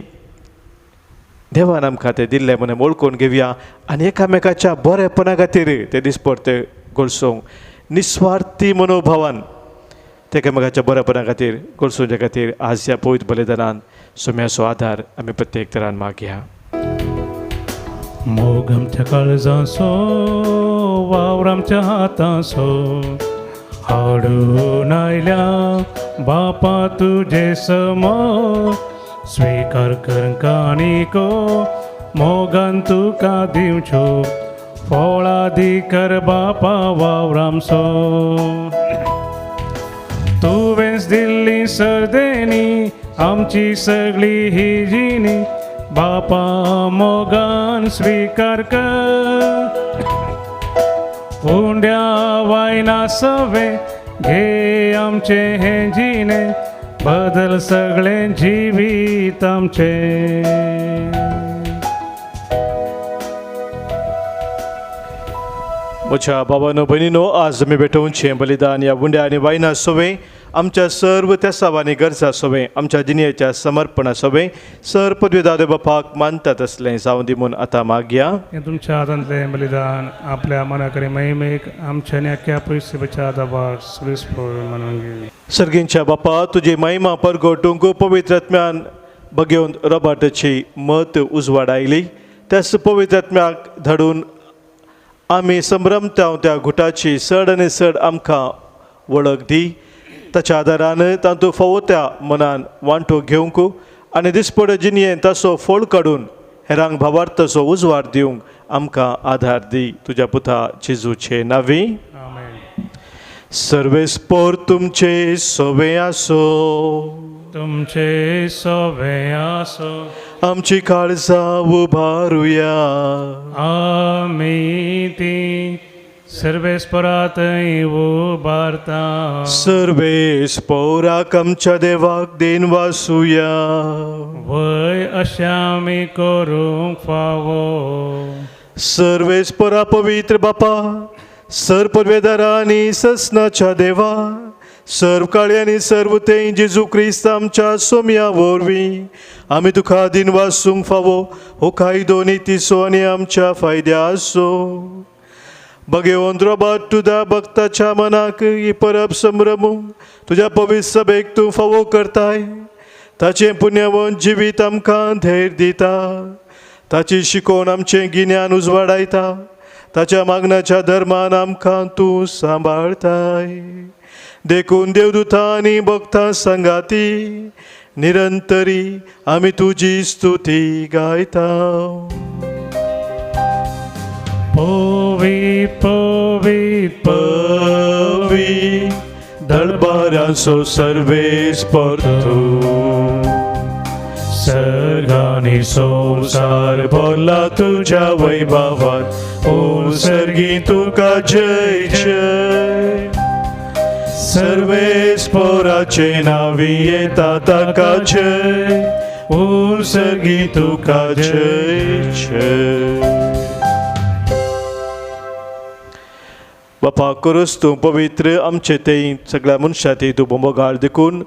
देवान आमकां तें दिल्लें म्हणून वळखून घेवया आनी एकामेकाच्या बरेपणा खातीर ते दिसपरते घडसोवंक निस्वार्थी मनोभावान ते एकामेकाच्या बरेपणा खातीर घडसोवचे खातीर आज ह्या पवित्र बलिदानान सुम्याचो आदार आमी प्रत्येक तरान मागया. मोग आमच्या काळजाचो वावर आमच्या हाताचो हाडून आयल्या बापा तुजे समोर स्वीकार कर काणिको मोगान तुका दिवच्यो फळाधिकार बापा वावर आमचो. तुवेंच दिल्ली सर्देनी आमची सगळी ही जिणी बापा मोगन स्वीकार कर उंड्या वायना सवे घे आमचे हे जिणे बदल सगळे जिवीत आमचे म्हज्या भावानो भयणीनो आज आमी भेटोवचें बलिदान ह्या उंड्या आनी वायना सोवे आमच्या सर्व तेसाव आनी गरजा सोवे आमच्या जिणेच्या समर्पणा सोवे सर पदवी दादो बापाक मानतात असलें जावं दी म्हूण आतां मागया. हे तुमच्या हातांतलें बलिदान आपल्या मनाकरी महिमेक आमच्या आनी आख्या पृथ्वीच्या दाबाक सुस्फोर म्हणून घे. सर्गींच्या बापा तुजी महिमा परगटूंक पवित्र आत्म्यान बगेवन रॉबर्टाची मत उजवाड आयली त्याच पवित्र आत्म्याक धाडून आमी संभ्रमता त्या घुटाची चड आनी चड आमकां वळख दी. ताच्या आदारान तातूंत फावो त्या मनान वांटो घेवंक आनी दिसपड जिणयेन ताचो फोळ काडून हेरांक भावार्थाचो उजवाड दिवंक आमकां आधार दी तुज्या पुता जेजूचे नांवी. आमेन. सर्वेस्पोर तुमचे सोवे आसो तुमचे सोवे आसो आमची काळजां उबारुया आमी ती सर्वेस्परातय उबारता सर्वेस्पोराक आमच्या देवाक देन वासुया वय अशें आमी करूंक फावो सर्वेस्पोरा पवित्र बापा सर परवेदारा आनी ससनाच्या देवा सर्व काळी आनी सर्व तें जेजू क्रिस्त आमच्या सोम्या वरवीं आमी तुका दिन वासूंक फावो हो कायदो नितीसो आनी आमच्या फायद्या आसो बगेवन रॉबर्ट तुज्या भक्ताच्या मनाक ही परब संभ्रमूंक तुज्या पवित्र सभेक तूं फावो करताय ताचें पुण्यवंत जिवीत आमकां धैर्य दिता ताची शिकोवन आमचें गिन्यान उजवाडायता ताच्या मागण्याच्या धर्मान आमकां तूं सांबाळताय देखून देवदूतां आनी भक्तां संगाती निरंतरी आमी तुजी स्तुती गायता. पवी पवी पवी दरबारांचो सर्वेस्पर तूं सर्गांनी संवसार भरला तुज्या वैभवान ओ सर्गी तुका जय जय सर्वेस्पराचे नावी येता ताका जय ओ सर्गी तुका जय जय. बापा करूस तूं पवित्र आमचे तें सगळ्या मनशां ती तूं बोंबोगाळ देखून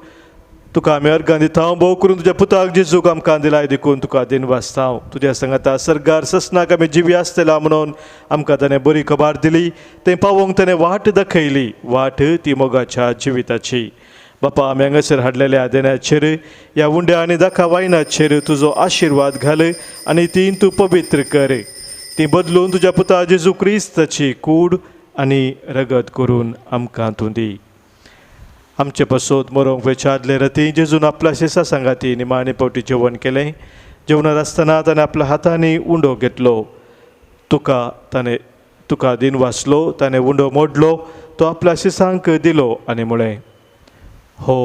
तुका आमी अर्गां दिता भोव करून तुज्या पुताक जेजूक आमकां दिलाय देखून तुका दिन वाचता तुज्या सांगाता सर्गार ससनाक आमी जिवी आसतला म्हणून आमकां ताणें बरी खबर दिली तें पावोवंक ताणें वाट दाखयली वाट ती मोगाच्या जिविताची. बापा आमी हांगासर हाडलेल्या देण्याचेर ह्या उंड्या आनी दाखा वायनाचेर तुजो आशिर्वाद घाल आनी ती तूं पवित्र कर ती बदलून तुज्या पुता जेजू क्रिस्ताची कूड आनी रगत करून आमकां तूं दी. आमचे पासोत मरोंक वेचादले रती जेजून आपल्या शेसा सांगाती निमाणे पावटी जेवण केलें जेवणार आसतना ताणें आपल्या हातांनी उंडो घेतलो तुका दिन वाचलो ताणें उंडो मोडलो तो आपल्या शिसांक दिलो आनी म्हळें हो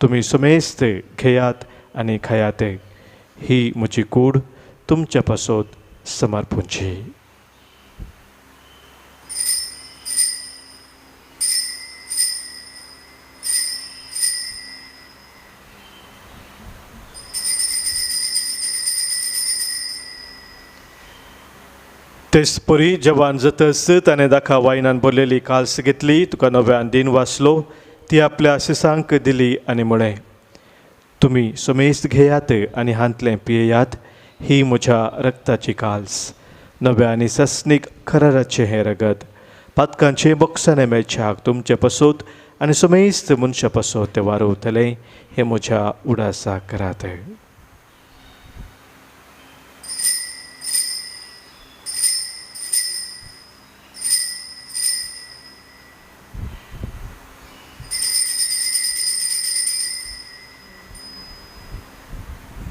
तुमी सुमेस्त घेयात आनी खायात ही म्हजी कूड तुमच्या पासोत समर्पूंची. तेच परी जवान जातच ताणें दाखा वायनान भरलेली काल्स घेतली तुका नव्यान दिन वाचलो ती आपल्या शिसांक दिली आनी म्हळें तुमी सुमेस्त घेयात आनी हांतलें पियेयात ही म्हज्या रक्ताची काल्स नव्या आनी सस्नीक खराराचें हें रगत पातकांचे बॉक्साने मेळच्याक तुमचे पासोत आनी सुमेस्त मनशा पासोत तें वारोवतलें हें म्हज्या उडासा करात.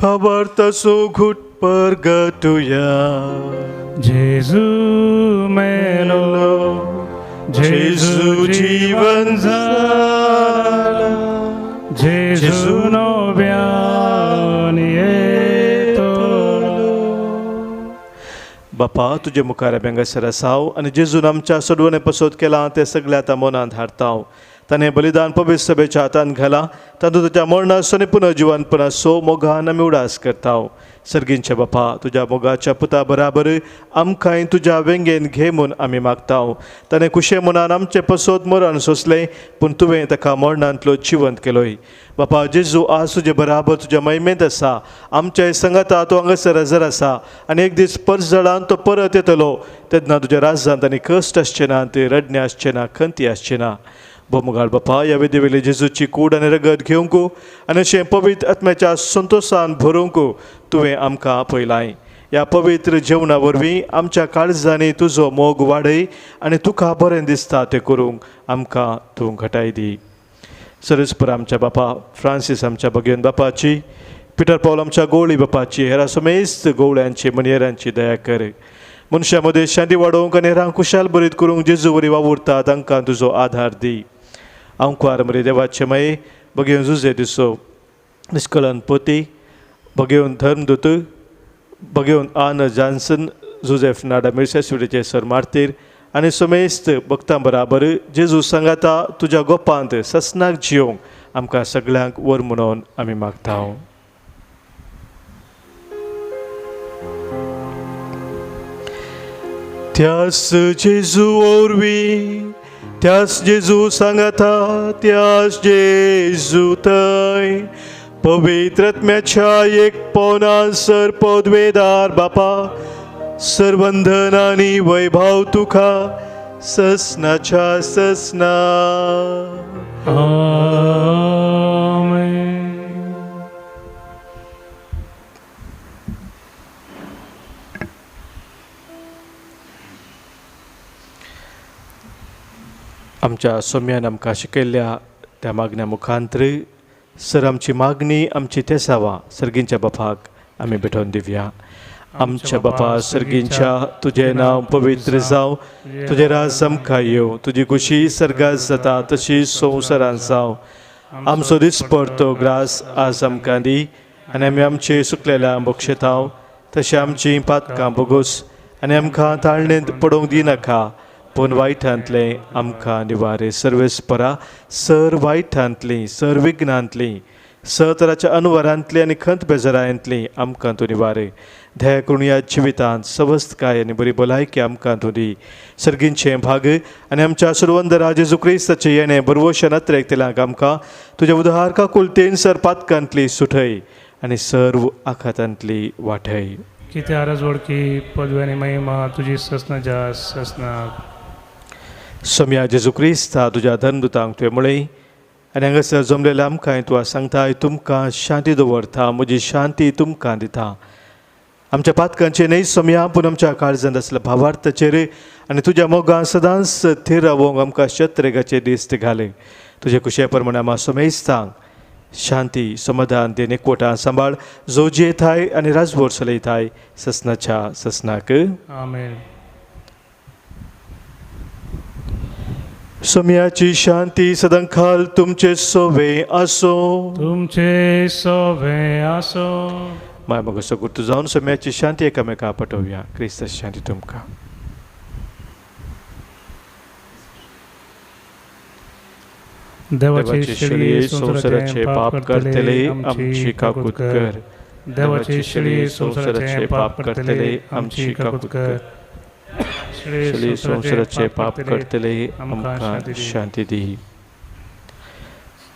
भावार्थाचो घुट परगटुया जेजू मेलो जेजू जीवन जाला जेजू नव्यान येतो बापा तुझे मुखार बेंगसर आसाव आनी जेजून आमच्या सोडवणे पसोत केला ते सगळे आतां मनांत हाडटाव. ताणें बलिदान पवित्र सभेच्या हातांत घाला तातूंत तुज्या मरणासो आनी पुनर्जिवनपणासो मोगान आमी उडास करताव. सर्गींचे बापा तुज्या मोगाच्या पुता बराबर आमकांय तुज्या वेंगेन घे म्हूण आमी मागताव. ताणें कुशे मनान आमचे पसोत मरण सोंसलें पूण तुवें ताका मरणांतलो जिवंत केलोय. बापा जेजू आज तुजे बराबर तुज्या महिमेंत आसा. आमच्या संगता तो हांगासर हजर आसा आनी एक दीस परजडान तो परत येतलो तेन्ना तुज्या राज्यांत आनी कश्ट आसचे ना, ते रडणे आसचे ना, खंती आसचे ना. बोमगाळ बापा ह्या वेदेवेली जेजूची कूड आनी रगत घेवंक आनी अशें पवित्र आत्म्याच्या संतोशान भरूंक तुवें आमकां आपयलाय. ह्या पवित्र जेवणा वरवीं आमच्या काळजांनी तुजो मोग वाडय आनी तुका बरें दिसता तें करूंक आमकां तूं घटाय दी. सरस्पर आमच्या बापा फ्रांसीस आमच्या भगियन बापाची, पिटर पॉल आमच्या गवळी बापाची, हेरा समेस्त गवळ्यांची मनियरांची दया कर. मनशा मदें शांती वाडोवंक आनी हेरांक खुशाल बरीत करूंक जेजू वरी वावुरता तांकां तुजो आधार दी. अंकुआर मरे देवाचे माये भगियन जुजे दिसो निश्कलन पोती, भगियन धर्मदूत, भगियन आन जॉन्सन, जोसेफ नाडा मिर्सेसुडेचे सर मार्तीर आनी समेस्त भक्तां बराबर जेजू सांगाता तुज्या गोपांत ससनाक जियोंक आमकां सगळ्यांक वर म्हणून आमी मागताव. त्यास जेजू ओरवी, त्यास जेजू सांगाता, त्यास जेजू थंय पवित्र आत्म्याच्या एक पोवनासर पदवेदार बापा सरबंधन आनी वैभव तुका ससनाच्या ससना. आमेन. आमच्या सोम्यान आमकां शिकयल्ल्या त्या मागण्या मुखांतर सर आमची मागणी आमची तेसावा सर्गींच्या बापाक आमी भेटोवन दिवया. आमच्या बापा सर्गींच्या तुझे नांव पवित्र जावं, तुझे राज आमकां येवं, तुजी खुशी सर्गात जाता तशी संवसारांत जावं. आमचो दिसपडतो ग्रास आज आमकां दी आनी आमी आमचे सुकलेल्या बक्षताव तशी आमची पातकां बोगोस आनी आमकां ताळणेंत पडोवंक दिनाका पूण वायटांतले आमकां निवारे. सर्वेस्परा सर वायटांतली, सर विघ्नांतली, तराच्या अनवरांतली आनी खंत बेजारांतली आमकां तूं निवारे. धैर्य करून ह्या जिवितांत सवस्थकाय आनी बरी भलायकी आमकां तूं दी. सर्गींचे भाग आनी आमच्या सुरवंदरा जेजू क्रिस्ताचे येणे बरवोशा नत्रेक तेलांक आमकां तुज्या उदाहारका कुलतेन सर पातकांतली सुटय आनी सर्व आखातांतली वाटय. कितें आरज वडकी पदव्यानी महिमा तुजी ससनाच्या ससनाक. सोम्या जेजू क्रिस्ता तुज्या धर्मदुतांक तुवें म्हळें आनी हांगासर जमलेल्या आमकांय तुका सांगताय तुमकां शांती दवरता, म्हजी शांती तुमकां दिता. आमच्या पातकांचे न्हय सोम्या पूण आमच्या काळजांत आसल्या भावार्थाचेर आनी तुज्या मोगान सदांच थीर रावोंक आमकां शत्रेगाचे दिश्ट घाले. तुजे कुशे प्रमाणे आमी समेस्तांक शांती समाधान देन एकवटान सांबाळ जोजयताय आनी राजभर चलयताय ससनाच्या ससनाक. आमेन. सोम्याची शांती सदांखाल तुमचे सोवे आसो. तुमचे सोवे आसो. माय मग सगुर्त जावन सोम्याची शांती एकामेका पटोवया. क्रिस्ताची शांती तुमकां. देवाची शिळी संवसाराचे पाप करतले आमची काकूत कर. देवाची शिळी संवसाराचे पाप करतले आमची काकूत कर. शिळी संवसाराचे पाप करतले आमकां शांती दी.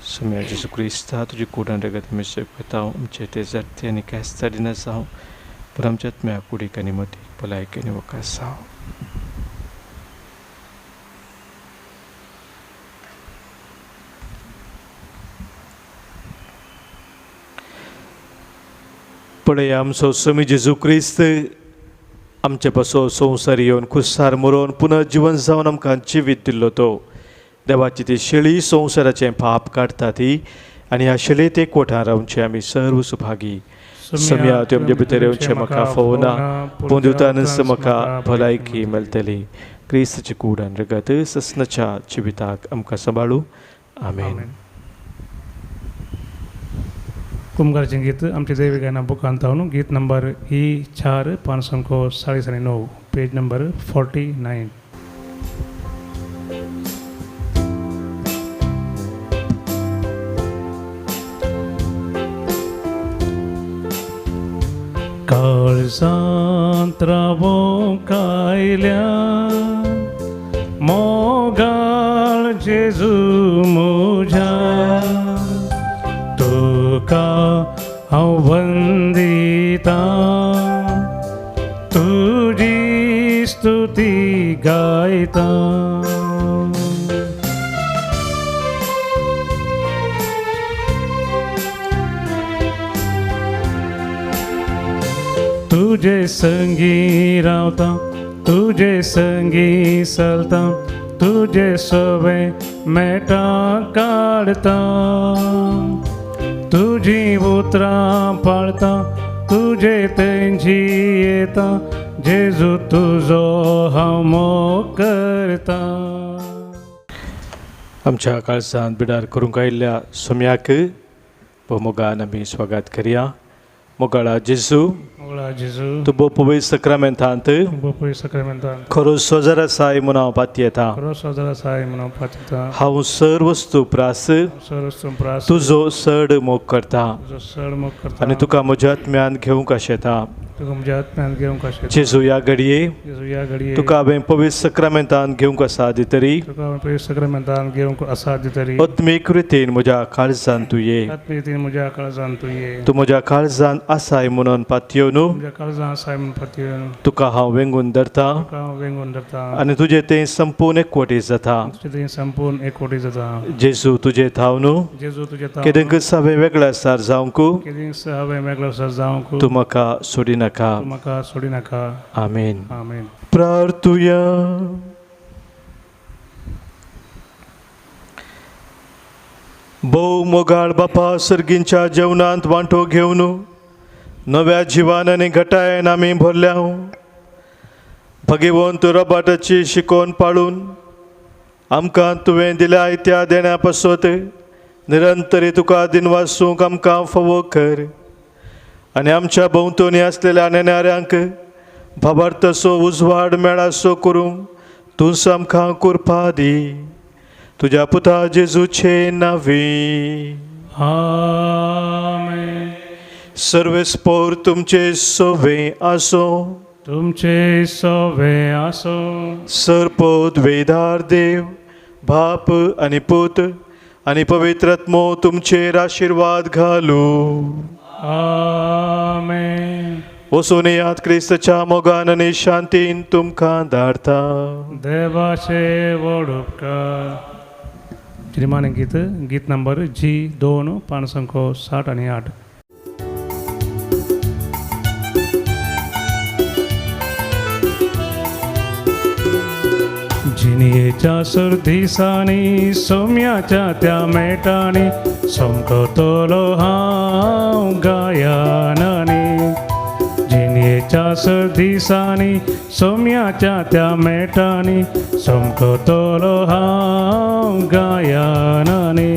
सोम्या जेजू क्रिस्ता तुजी कुडान रगत मिसळ करता आमचे ते जाती आनी कास्ता दिना जावं पूण आमच्या आत्म्या कुडीक आनी मदीक भलायकी आनी वकास जावं. पळय आमचो स्वामी जेजू क्रिस्त आमचे पासो संवसार येवन खुसार मरोवन पुनः जिवन जावन आमकां जिवीत दिल्लो तो. देवाची ती शेळी संवसाराचें पाप काडटा ती आनी ह्या शेळयेत एकवटान रावचे आमी सर्व सुभागी. सम्या त्यो आमचे भितर येवचे म्हाका फोवना पूण दिवतानच म्हाका भलायकी मेळटली. क्रिस्ताची कूड आनी रगत ससनाच्या जिविताक आमकां सांबाळू. आमेन. कुमगारचें गीत आमचे देवी गायना बुकांत हांव गीत नंबर E4 549 पेज नंबर 49. काळजांत रावो कायल्या मोगाळ जेजू म्हज्या तुका हांव वंदिता तुजी स्तुती गायता. तुजे संगी रावता तुजे संगी चलता तुजे सोबे मेटा काढता तुजी उतरां पाळता तुजे तेंची येता जेजू तुजो हांव मोग करता. आमच्या काळजांत बिडार करूंक आयिल्ल्या सोम्याक मोगान आमी स्वागत करया. मोगाळा जेजू मोगळा जेजू तूं बो पवित्र सक्रामेंतांत बोपय सक्रामेंतान खरो सोजर आसाय म्हूण हांव पाती येता. खरो सोदर आसाय म्हणून पातिता हांव सर वस्तू प्रास सरस्तून प्रास तुजो चड मोग करता तुजो चड मोग करता आनी तुका म्हज्या आत्म्यान घेवंक आशेता. तुका म्हज्या आत्म्यान घेवंक अशें जेजू ह्या घडये जेजू ह्या घडये तुका हांवें पवित्र सक्रामेंतांत घेवंक आसा दितरी तुका पवित्र सक्रामेंतान घेवंक आसा दितरी आत्मीक रितीन म्हज्या काळजांत तूं ये. आत्मीयेन म्हज्या काळजांत तूं ये. तूं म्हज्या काळजांत आसाय म्हणून पातयो न्हू म्हज्या काळजांत आसाय म्हूण पातयेवन तुका हांव वेंगून धरता तुका हांव वेंगून धरता आनी तुजें तें संपूर्ण एकवटी जाता. तुजें तें संपूर्ण एकवटी जाता. जेजू तुजें थाव न्हू जेजू तुजें ताव केदेंक हांवें वेगळ्या आसार जावंक केदीं हांवें मेगलो सर जावंक तूं म्हाका सोडी नाका. तूं म्हाका सोडी नाका. आमीन. आमेन. प्रार्थुया. भोव मोगाळ बापा सर्गींच्या जेवणांत वांटो घेवन नव्या जिवान आनी घटायेन आमी भरल्या. भगिवंत रबाटाची शिकोवन पाळून आमकां तुवें दिल्या त्या देण्या पासत निरंतरी तुका दिनवासूंक आमकां फावो कर आनी आमच्या भोंवतणी आसलेल्या नेणाऱ्यांक भाबार्थसो उजवाड मेळासो करूंक तूं आमकां कृपा दी. तुज्या पुता जेजूचे नांवी. आमेन. सर्वेस्पोर तुमचे सोवे आसो. तुमचे सोवे आसो. सरपोत वेदार देव बाप आनी पूत आनी पवित्र आत्मो तुमचेर आशिर्वाद घालू. आमेन. वचून येयात क्रिस्ताच्या मोगान आनी शांतीन तुमकां धाडटा. देवाचे व्हड उपकार. श्रीमान गीत नंबर G2 560 आणि 8. जिनियेच्या सर्दिसांनी सोम्याच्या त्या मेटांनी समकतलो हांव गायनांनी. जिनियेच्या सर्दिसांनी सोम्याच्या त्या मेटांनी समकतलो हांव गायनांनी.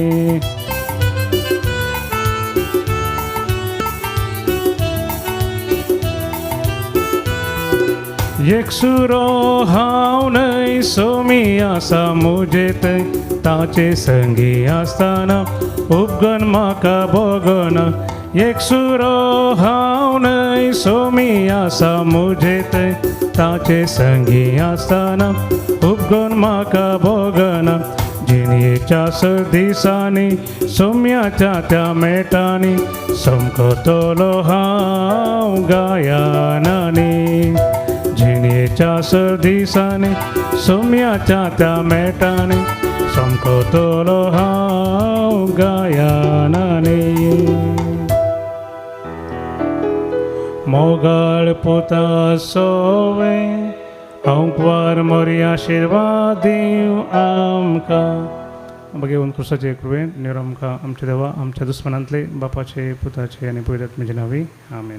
एक सुरो हांव न्हय सोमी आसा मुजे थंय ताचे संगी आसतना उपगन म्हाका भोगन. एक सुरो हांव न्हय सोमी आसा मुजे थंय ताचे संगी आसतना उपगन म्हाका भोगन. जिनियेच्या सर्दिसांनी सोम्याच्या त्या मेटांनी समकतलो हांव गायनांनी. जिनियेच्या सर्दिसांनी सोम्याच्या त्या मेटांनी समकतलो हांव गायनांनी. मोगाळ पुता सोवे हांव मोरी आशिर्वाद दिव आमकां. भगवंत कृष्णाचे कृपेन निरो आमकां आमचे देवा आमच्या दुस्मनांतले बापाचे पुताचे आनी पवित्र आत्म्याचे नांवी. आमेन.